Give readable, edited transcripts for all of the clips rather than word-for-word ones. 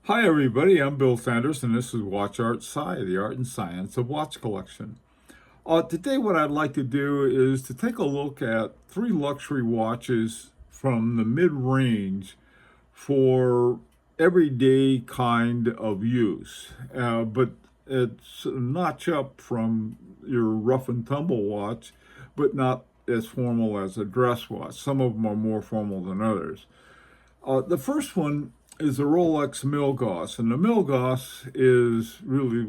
Hi everybody, I'm Bill Sanders and this is Watch Art Sci, the art and science of watch collection. Today what I'd like to do is to take a look at three luxury watches from the mid-range for everyday kind of use. But it's a notch up from your rough and tumble watch, but not as formal as a dress watch. Some of them are more formal than others. The first one is the Rolex Milgauss, and the Milgauss is really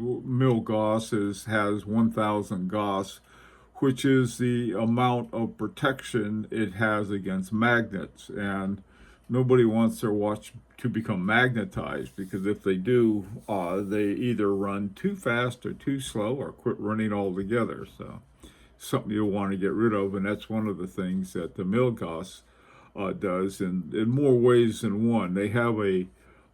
has 1,000 Gauss, which is the amount of protection it has against magnets. And nobody wants their watch to become magnetized, because if they do, they either run too fast or too slow or quit running altogether. So something you'll want to get rid of, and that's one of the things that the Milgauss does in more ways than one. They have a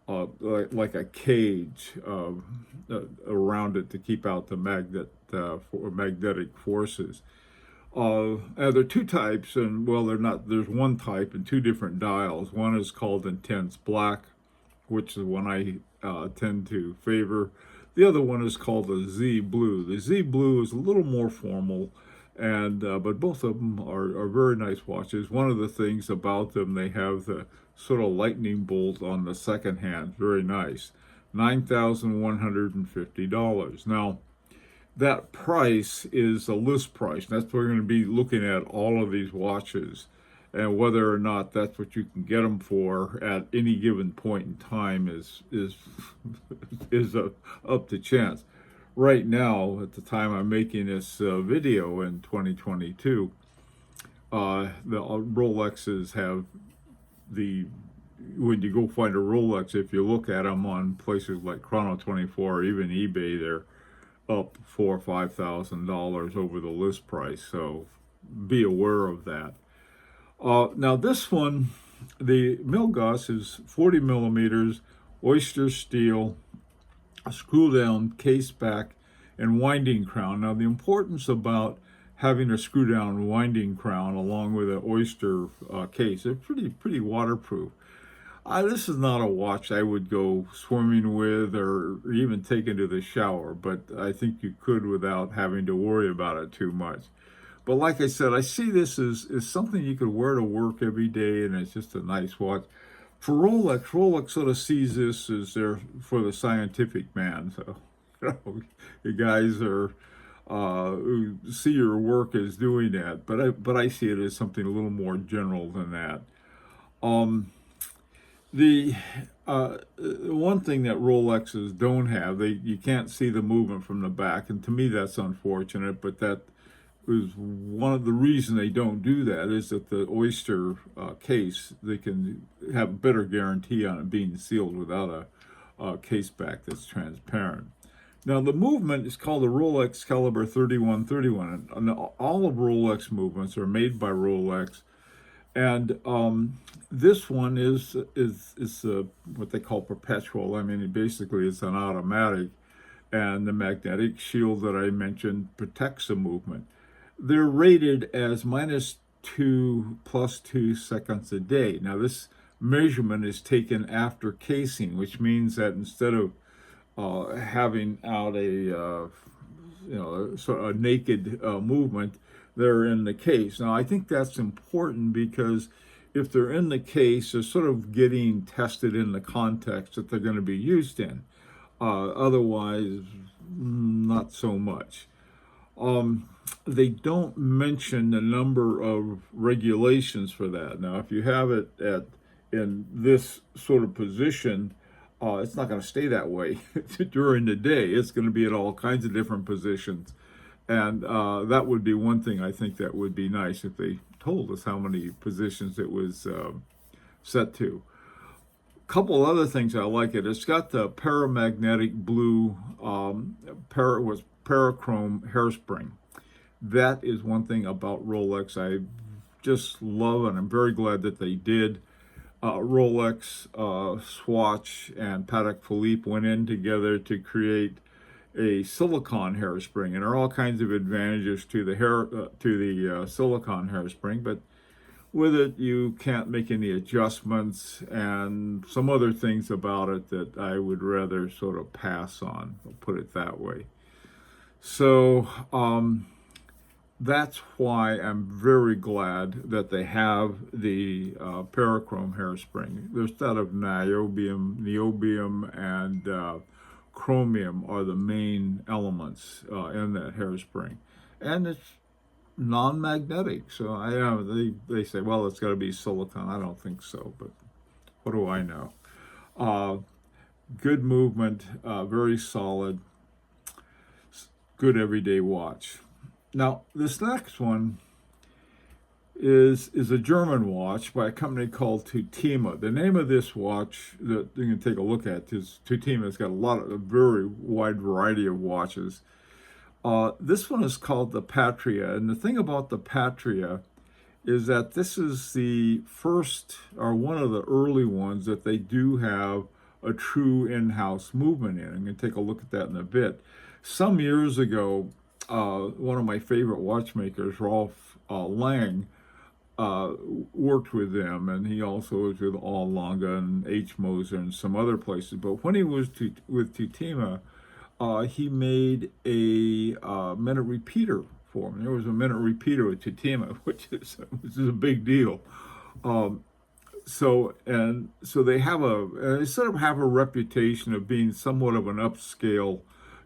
like a cage around it to keep out the magnetic forces. There are two types, and well, they're not. There's one type and two different dials. One is called intense black, which is one I tend to favor. The other one is called the Z blue. The Z blue is a little more formal, and but both of them are very nice watches. One of the things about them, they have the sort of lightning bolt on the second hand. Very nice. $9,150. Now, that price is a list price. That's what we're going to be looking at all of these watches, and whether or not that's what you can get them for at any given point in time is up to chance. Right now, at the time I'm making this video in 2022, the Rolexes have when you go find a Rolex, if you look at them on places like Chrono24 or even eBay, they're up $4,000 or $5,000 over the list price. So be aware of that. Now this one, the Milgauss, is 40 millimeters, oyster steel, a screw down case back, and winding crown. Now the importance about having a screw down winding crown along with an oyster case, they're pretty waterproof. This is not a watch I would go swimming with or even take into the shower, but I think you could without having to worry about it too much. But like I said, I see this as something you could wear to work every day, and it's just a nice watch. For Rolex sort of sees this as there for the scientific man. So, the guys are who see your work as doing that. But I see it as something a little more general than that. The one thing that Rolexes don't have, you can't see the movement from the back, and to me that's unfortunate. But that is one of the reasons they don't do that, is that the oyster case, they can have a better guarantee on it being sealed without a case back that's transparent. Now the movement is called the Rolex Caliber 3131, and all of Rolex movements are made by Rolex. And this one is what they call perpetual. I mean, basically it's an automatic, and the magnetic shield that I mentioned protects the movement. They're rated as -2 +2 seconds a day. Now this measurement is taken after casing, which means that instead of having out sort of a naked movement, they're in the case. Now I think that's important, because if they're in the case, they're sort of getting tested in the context that they're going to be used in. Otherwise, not so much. They don't mention the number of regulations for that. Now, if you have it in this sort of position, it's not going to stay that way during the day. It's going to be at all kinds of different positions. And that would be one thing I think that would be nice, if they told us how many positions it was set to. A couple other things I like it. It's got the paramagnetic blue parachrome hairspring. That is one thing about Rolex I just love, and I'm very glad that they did. Rolex, Swatch, and Patek Philippe went in together to create a silicone hairspring, and there are all kinds of advantages to the silicone hairspring. But with it, you can't make any adjustments, and some other things about it that I would rather sort of pass on, I'll put it that way. So that's why I'm very glad that they have the parachrome hairspring. There's that of niobium, and chromium are the main elements in that hairspring, and it's non-magnetic. So they say, well, it's got to be silicone. I don't think so, but what do I know? Good movement, very solid, good everyday watch. Now, this next one is a German watch by a company called Tutima. The name of this watch that you can take a look at is Tutima. It's got a very wide variety of watches. This one is called the Patria, and the thing about the Patria is that this is the first, or one of the early ones, that they do have a true in-house movement in. I'm going to take a look at that in a bit. Some years ago, one of my favorite watchmakers, Rolf Lang, worked with them, and he also was with All Longa and H. Moser and some other places. But when he was with Tutima, he made a minute repeater for him. There was a minute repeater with Tutima, which is a big deal. So they sort of have a reputation of being somewhat of an upscale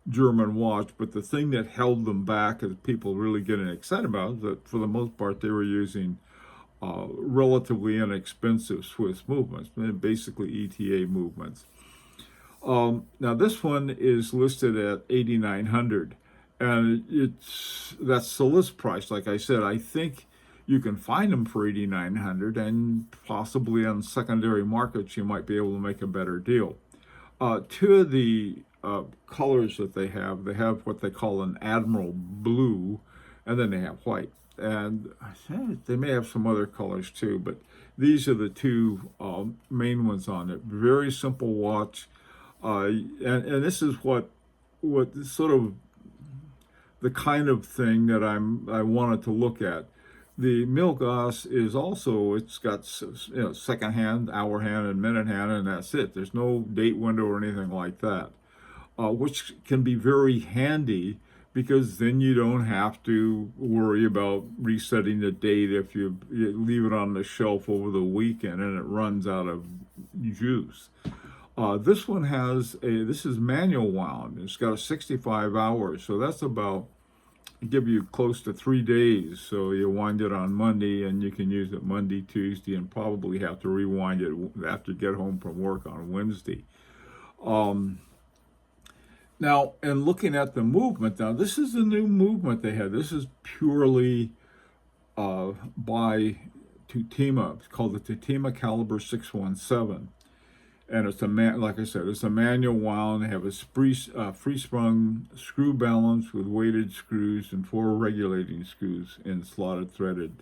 German watch, but the thing that held them back, as people really getting excited about, is that for the most part they were using relatively inexpensive Swiss movements, basically ETA movements. Now this one is listed at $8,900, and that's the list price. Like I said, I think you can find them for $8,900, and possibly on secondary markets you might be able to make a better deal. Two of the colors that they have what they call an Admiral Blue, and then they have white. And I think they may have some other colors too, but these are the two main ones on it. Very simple watch. And this is what sort of the kind of thing that I wanted to look at. The Milgauss is also, it's got second hand, hour hand, and minute hand, and that's it. There's no date window or anything like that, which can be very handy, because then you don't have to worry about resetting the date if you leave it on the shelf over the weekend and it runs out of juice. This one this is manual wound. It's got a 65 hours, so that's about, give you close to 3 days. So you wind it on Monday, and you can use it Monday, Tuesday, and probably have to rewind it after you get home from work on Wednesday. Now, in looking at the movement, now this is the new movement they had. This is purely by Tutima. It's called the Tutima Caliber 617. And it's like I said, it's a manual wound. They have a free-sprung screw balance with weighted screws and 4 regulating screws in slotted threaded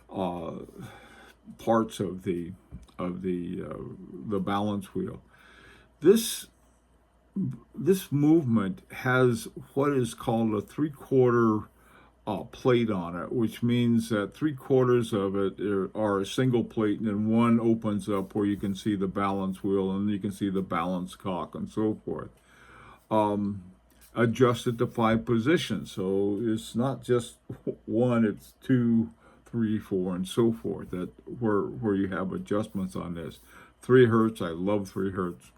parts of the balance wheel. This movement has what is called a 3/4 plate on it, which means that 3/4 of it are a single plate, and then one opens up where you can see the balance wheel, and you can see the balance cock, and so forth. Adjusted to 5 positions, so it's not just one; it's 2, 3, 4, and so forth. That where you have adjustments on this. 3 hertz. I love 3 hertz.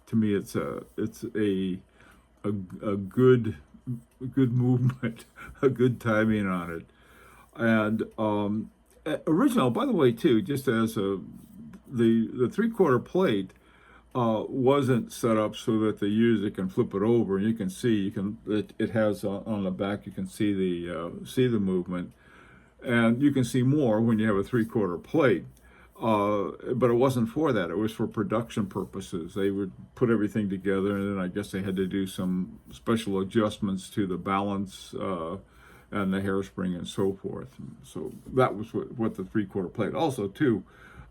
To me, it's a good movement, a good timing on it. And original, by the way, too, just as the 3/4 plate wasn't set up so that the user can flip it over, and you can see it has on the back, you can see the movement, and you can see more when you have a 3/4 plate. But it wasn't for that. It was for production purposes. They would put everything together, and then I guess they had to do some special adjustments to the balance and the hairspring and so forth. And so that was what the 3/4 plate. Also, too,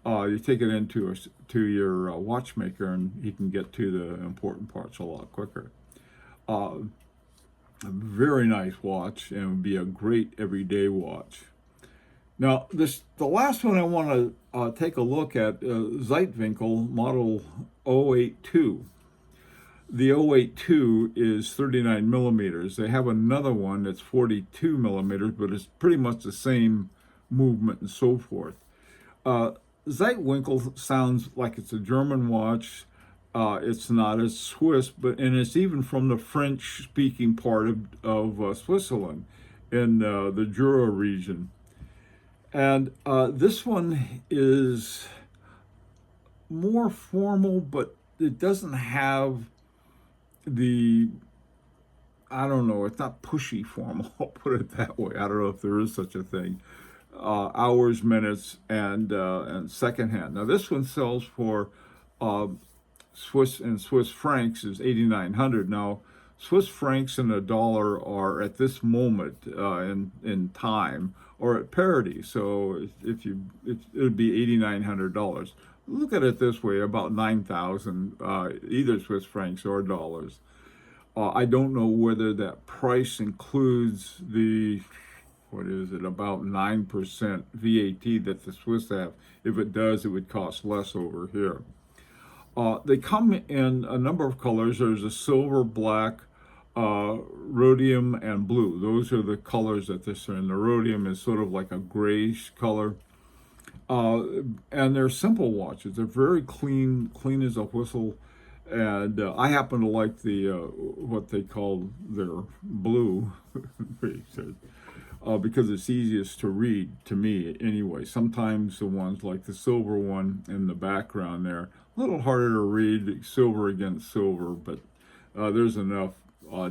you take it into your watchmaker, and he can get to the important parts a lot quicker. A very nice watch, and would be a great everyday watch. Now, the last one I want to take a look at, Zeitwinkel Model 082. The 082 is 39 millimeters. They have another one that's 42 millimeters, but it's pretty much the same movement and so forth. Uh, Zeitwinkel sounds like it's a German watch. It's not. It's Swiss, and it's even from the French-speaking part of Switzerland, in the Jura region. And this one is more formal, but it doesn't have the, I don't know, it's not pushy formal, I'll put it that way. I don't know if there is such a thing. Hours, minutes, and secondhand. Now this one sells for uh, Swiss francs is 8,900. Now Swiss francs and a dollar are at this moment in time or at parity. So if it would be $8,900. Look at it this way: about 9,000, either Swiss francs or dollars. I don't know whether that price includes the, what is it, about 9% VAT that the Swiss have. If it does, it would cost less over here. They come in a number of colors. There's a silver, black, rhodium, and blue. Those are the colors that this are in. The rhodium is sort of like a grayish color. And they're simple watches. They're very clean as a whistle. And I happen to like the what they call their blue, because it's easiest to read to me anyway. Sometimes the ones like the silver one in the background there, a little harder to read, silver against silver, but there's enough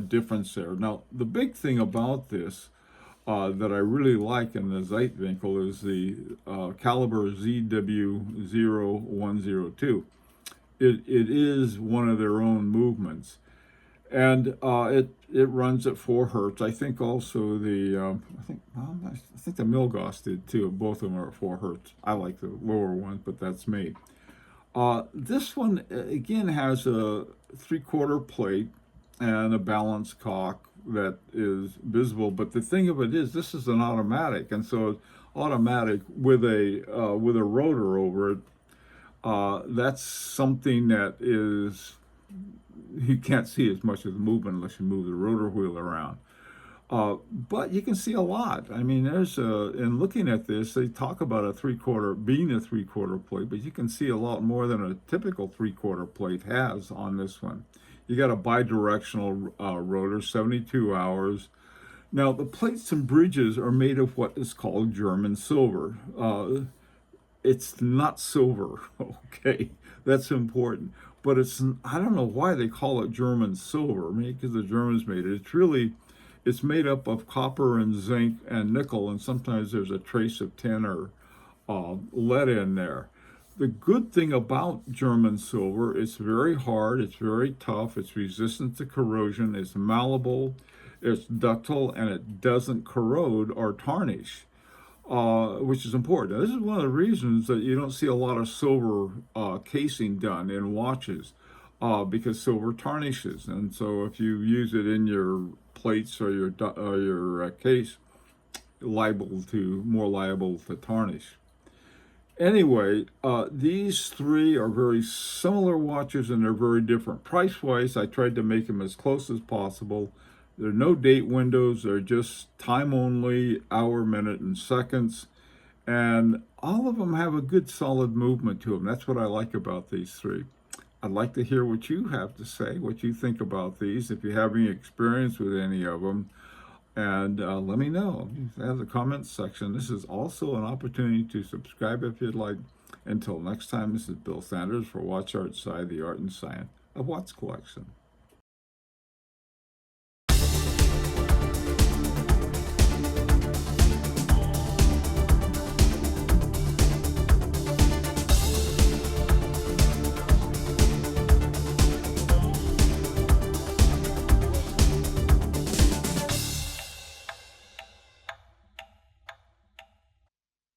difference there. Now, the big thing about this that I really like in the Zeitwinkel is the Caliber ZW0102. It is one of their own movements, and it runs at 4 hertz. I think also I think the Milgauss did too. Both of them are at 4 hertz. I like the lower ones, but that's me. This one again has a 3/4 plate and a balance cock that is visible. But the thing of it is, this is an automatic, and so it's automatic with a rotor over it. That's something that is, you can't see as much of the movement unless you move the rotor wheel around. But you can see a lot. I mean, in looking at this, they talk about being a 3/4 plate, but you can see a lot more than a typical 3/4 plate has on this one. You got a bidirectional rotor, 72 hours. Now, the plates and bridges are made of what is called German silver. It's not silver, okay? That's important. But I don't know why they call it German silver. Maybe because the Germans made it. It's made up of copper and zinc and nickel, and sometimes there's a trace of tin or lead in there. The good thing about German silver, it's very hard, it's very tough, it's resistant to corrosion, it's malleable, it's ductile, and it doesn't corrode or tarnish, which is important. Now, this is one of the reasons that you don't see a lot of silver casing done in watches, because silver tarnishes. And so if you use it in your plates or your case, more liable to tarnish. Anyway, these three are very similar watches, and they're very different price-wise. I tried to make them as close as possible. There are no date windows. They're just time only, hour, minute, and seconds. And all of them have a good solid movement to them. That's what I like about these three. I'd like to hear what you have to say, what you think about these, if you have any experience with any of them. And let me know in the comments section. This is also an opportunity to subscribe if you'd like. Until next time, this is Bill Sanders for Watch Art Side, the art and science of watch collection.